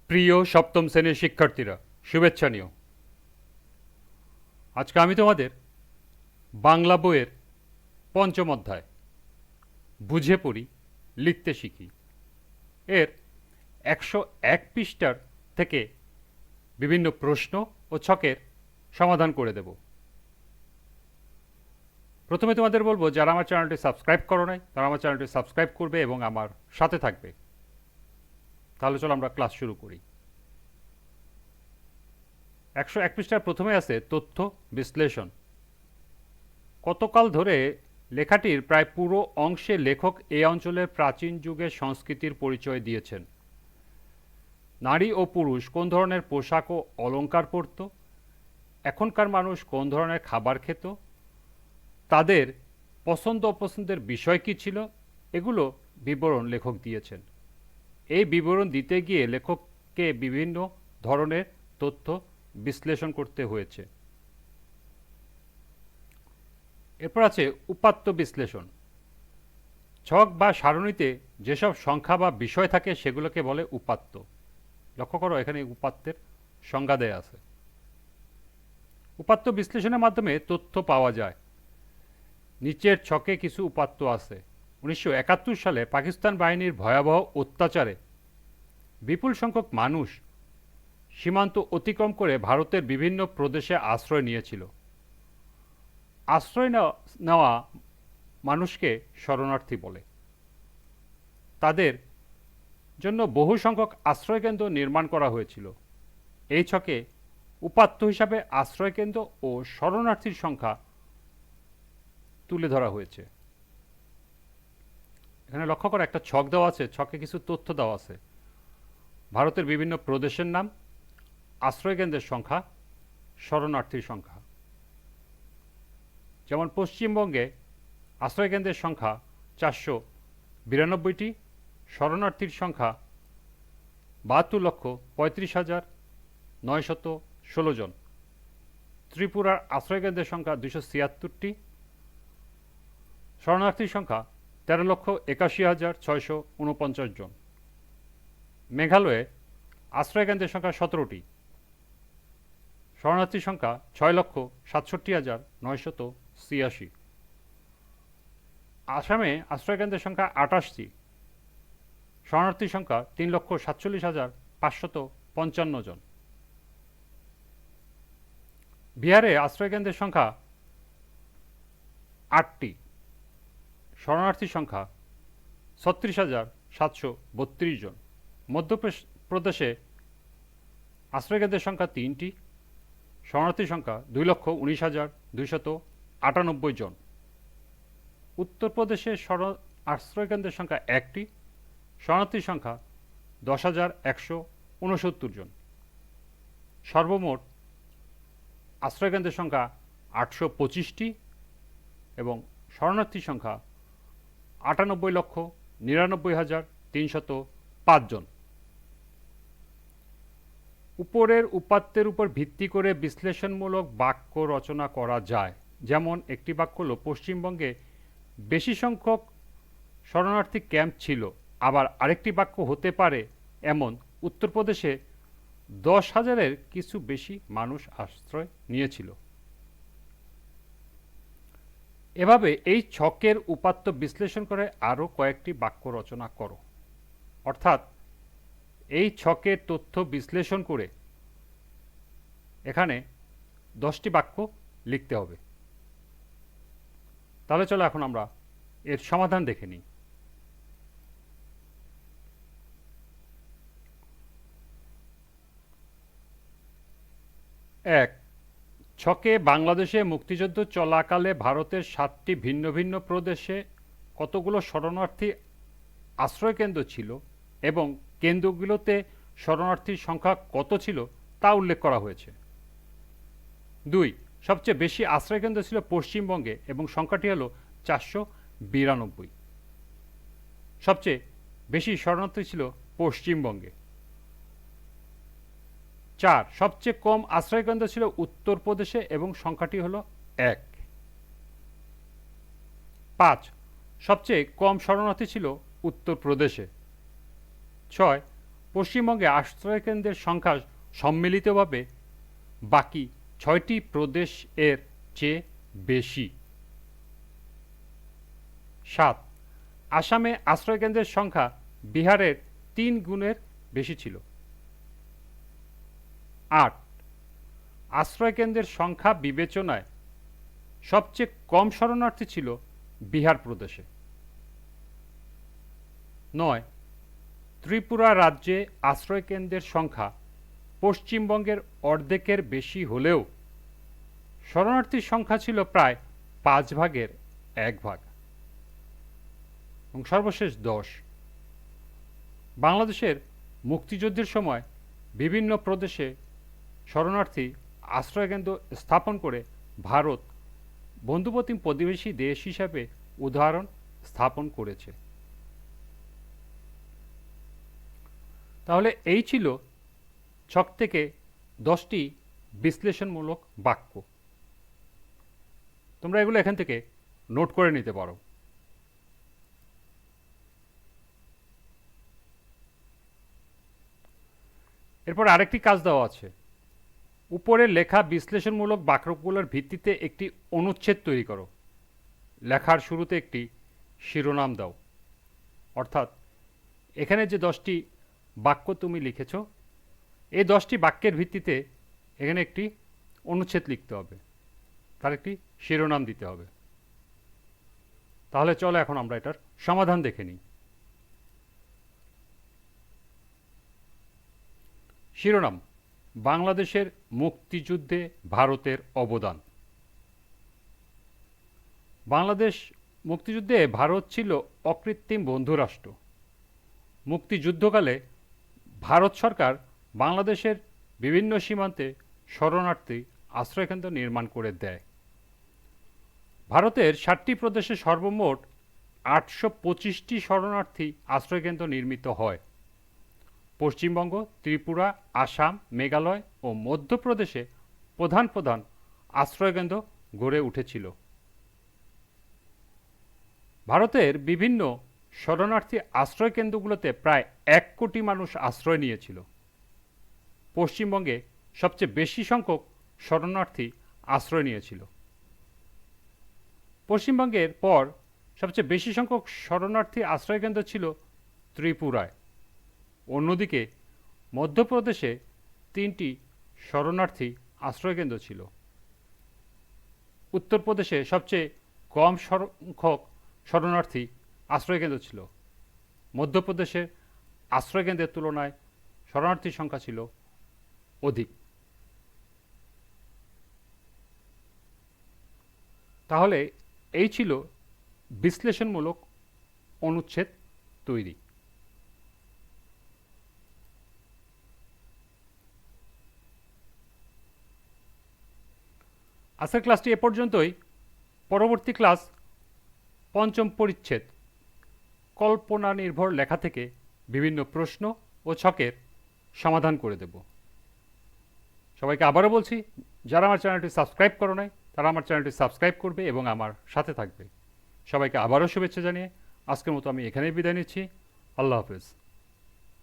প্রিয় সপ্তম শ্রেণীর শিক্ষার্থীরা, শুভেচ্ছা নিও। আজকে আমি তোমাদের বাংলা বইয়ের পঞ্চম অধ্যায় বুঝে পড়ি, লিখতে শিখি এর 101 পৃষ্ঠার থেকে বিভিন্ন প্রশ্ন ও ছকের সমাধান করে দেব। প্রথমে তোমাদের বলবো, যারা আমার চ্যানেলটি সাবস্ক্রাইব করো নাই তারা আমার চ্যানেলটি সাবস্ক্রাইব করবে এবং আমার সাথে থাকবে। তাহলে চলো আমরা ক্লাস শুরু করি। 101 পৃষ্ঠার প্রথমে আছে তথ্য বিশ্লেষণ। কতকাল ধরে লেখাটির প্রায় পুরো অংশে লেখক এই অঞ্চলের প্রাচীন যুগের সংস্কৃতির পরিচয় দিয়েছেন। নারী ও পুরুষ কোন ধরনের পোশাক ও অলংকার পরত, এখনকার মানুষ কোন ধরনের খাবার খেত, তাদের পছন্দ অপছন্দের বিষয় কী ছিল, এগুলো বিবরণ লেখক দিয়েছেন। এই বিবরণ দিতে গিয়ে লেখককে বিভিন্ন ধরনের তথ্য বিশ্লেষণ করতে হয়েছে। এরপর আছে উপাত্ত বিশ্লেষণ। ছক বা সারণীতে যেসব সংখ্যা বা বিষয় থাকে সেগুলোকে বলে উপাত্ত। লক্ষ্য করো, এখানে উপাত্তের সংজ্ঞা দেয়া আছে। উপাত্ত বিশ্লেষণের মাধ্যমে তথ্য পাওয়া যায়। নিচের ছকে কিছু উপাত্ত আছে। 1971 সালে পাকিস্তান বাহিনীর ভয়াবহ অত্যাচারে বিপুল সংখ্যক মানুষ সীমান্ত অতিক্রম করে ভারতের বিভিন্ন প্রদেশে আশ্রয় নিয়েছিল। আশ্রয় নেওয়া মানুষকে শরণার্থী বলে। তাদের জন্য বহু সংখ্যক আশ্রয়কেন্দ্র নির্মাণ করা হয়েছিল। এই ছকে উপাত্ত হিসাবে আশ্রয়কেন্দ্র ও শরণার্থীর সংখ্যা তুলে ধরা হয়েছে। এখানে লক্ষ্য করে একটা ছক দেওয়া আছে, ছকে কিছু তথ্য দেওয়া আছে। ভারতের বিভিন্ন প্রদেশের নাম, আশ্রয়কেন্দ্রের সংখ্যা, শরণার্থীর সংখ্যা। যেমন পশ্চিমবঙ্গে আশ্রয়কেন্দ্রের সংখ্যা 492টি, শরণার্থীর সংখ্যা 72,35,916 জন। ত্রিপুরার আশ্রয়কেন্দ্রের সংখ্যা 276টি, শরণার্থীর সংখ্যা 13,81,649 জন। মেঘালয়ে আশ্রয়কেন্দ্রের সংখ্যা 17টি, শরণার্থীর সংখ্যা 6,67,986। আসামে আশ্রয়কেন্দ্রের সংখ্যা 28টি, শরণার্থীর সংখ্যা 3,47,555 জন। বিহারে আশ্রয়কেন্দ্রের সংখ্যা 8টি, শরণার্থীর সংখ্যা 36,732 জন। মধ্যপ্রদেশে আশ্রয়কেন্দ্রের সংখ্যা 3টি, শরণার্থীর সংখ্যা 2,19,298 জন। উত্তরপ্রদেশে আশ্রয়কেন্দ্রের সংখ্যা 1টি, শরণার্থীর সংখ্যা 10,169 জন। সর্বমোট আশ্রয়কেন্দ্রের সংখ্যা 825টি এবং শরণার্থীর সংখ্যা 98,99,305 জন। উপরের উপাত্তের উপর ভিত্তি করে বিশ্লেষণমূলক বাক্য রচনা করা যায়। যেমন একটি বাক্য হল, পশ্চিমবঙ্গে বেশি সংখ্যক শরণার্থী ক্যাম্প ছিল। আবার আরেকটি বাক্য হতে পারে এমন, উত্তরপ্রদেশে 10,000-এর কিছু বেশি মানুষ আশ্রয় নিয়েছিল। এভাবে এই ছকের উপাত্ত বিশ্লেষণ করে আরও কয়েকটি বাক্য রচনা করো। অর্থাৎ এই ছকের তথ্য বিশ্লেষণ করে এখানে 10টি বাক্য লিখতে হবে। তাহলে চলো এখন আমরা এর সমাধান দেখে নিই। এক, ছকে বাংলাদেশে মুক্তিযুদ্ধ চলাকালে ভারতের 7টি ভিন্ন ভিন্ন প্রদেশে কতগুলো শরণার্থী আশ্রয়কেন্দ্র ছিল এবং কেন্দ্রগুলোতে শরণার্থীর সংখ্যা কত ছিল তা উল্লেখ করা হয়েছে। 2, সবচেয়ে বেশি আশ্রয়কেন্দ্র ছিল পশ্চিমবঙ্গে এবং সংখ্যাটি হল 492। সবচেয়ে বেশি শরণার্থী ছিল পশ্চিমবঙ্গে। 4, সবচেয়ে কম আশ্রয়কেন্দ্র ছিল উত্তরপ্রদেশে এবং সংখ্যাটি হল 1। 5, সবচেয়ে কম শরণার্থী ছিল উত্তরপ্রদেশে। 6, পশ্চিমবঙ্গে আশ্রয়কেন্দ্রের সংখ্যা সম্মিলিতভাবে বাকি 6টি প্রদেশ এর চেয়ে বেশি। 7. আসামে আশ্রয়কেন্দ্রের সংখ্যা বিহারের 3 গুণের বেশি ছিল। 8. আশ্রয়কেন্দ্রের সংখ্যা বিবেচনায় সবচেয়ে কম শরণার্থী ছিল বিহার প্রদেশে। 9. ত্রিপুরা রাজ্যে আশ্রয়কেন্দ্রের সংখ্যা পশ্চিমবঙ্গের অর্ধেকের বেশি হলেও শরণার্থীর সংখ্যা ছিল প্রায় 5 ভাগের 1 ভাগ। এবং সর্বশেষ 10. বাংলাদেশের মুক্তিযুদ্ধের সময় বিভিন্ন প্রদেশে শরণার্থী আশ্রয়কেন্দ্র স্থাপন করে ভারত বন্ধুপ্রতিম প্রতিবেশী দেশ হিসাবে উদাহরণ স্থাপন করেছে। তাহলে এই ছিল 6 থেকে 10টি বিশ্লেষণমূলক বাক্য। তোমরা এগুলো এখান থেকে নোট করে নিতে পারো। এরপর আরেকটি কাজ দেওয়া আছে। উপরে লেখা বিশ্লেষণমূলক বাক্যগুলোর ভিত্তিতে একটি অনুচ্ছেদ তৈরি করো। লেখার শুরুতে একটি শিরোনাম দাও। অর্থাৎ এখানে যে 10টি বাক্য তুমি লিখেছ, এই 10টি বাক্যের ভিত্তিতে এখানে একটি অনুচ্ছেদ লিখতে হবে, তার একটি শিরোনাম দিতে হবে। তাহলে চলো এখন আমরা এটার সমাধান দেখে নিই। শিরোনাম: বাংলাদেশের মুক্তিযুদ্ধে ভারতের অবদান। বাংলাদেশ মুক্তিযুদ্ধে ভারত ছিল অকৃত্রিম বন্ধুরাষ্ট্র। মুক্তিযুদ্ধকালে ভারত সরকার বাংলাদেশের বিভিন্ন সীমান্তে শরণার্থী আশ্রয়কেন্দ্র নির্মাণ করে দেয়। ভারতের 7টি প্রদেশে সর্বমোট 825টি শরণার্থী আশ্রয়কেন্দ্র নির্মিত হয়। পশ্চিমবঙ্গ, ত্রিপুরা, আসাম, মেঘালয় ও মধ্যপ্রদেশে প্রধান প্রধান আশ্রয়কেন্দ্র গড়ে উঠেছিল। ভারতের বিভিন্ন শরণার্থী আশ্রয়কেন্দ্রগুলোতে প্রায় 1 কোটি মানুষ আশ্রয় নিয়েছিল। পশ্চিমবঙ্গে সবচেয়ে বেশি সংখ্যক শরণার্থী আশ্রয় নিয়েছিল। পশ্চিমবঙ্গের পর সবচেয়ে বেশি সংখ্যক শরণার্থী আশ্রয়কেন্দ্র ছিল ত্রিপুরায়। অন্যদিকে মধ্যপ্রদেশে 3টি শরণার্থী আশ্রয়কেন্দ্র ছিল। উত্তরপ্রদেশে সবচেয়ে কম সংখ্যক শরণার্থী আশ্রয়কেন্দ্র ছিল। মধ্যপ্রদেশের আশ্রয়কেন্দ্রের তুলনায় শরণার্থীর সংখ্যা ছিল অধিক। তাহলে এই ছিল বিশ্লেষণমূলক অনুচ্ছেদ তৈরি। আজকের ক্লাসটি এ পর্যন্তই। পরবর্তী ক্লাস 5ম পরিচ্ছেদ কল্পনা নির্ভর লেখা থেকে বিভিন্ন প্রশ্ন ও ছকের সমাধান করে দেব। সবাইকে আবারও বলছি, যারা আমার চ্যানেলটি সাবস্ক্রাইব করো নাই তারা আমার চ্যানেলটি সাবস্ক্রাইব করবে এবং আমার সাথে থাকবে। সবাইকে আবারও শুভেচ্ছা জানিয়ে আজকের মতো আমি এখানেই বিদায় নিচ্ছি। আল্লাহ হাফেজ।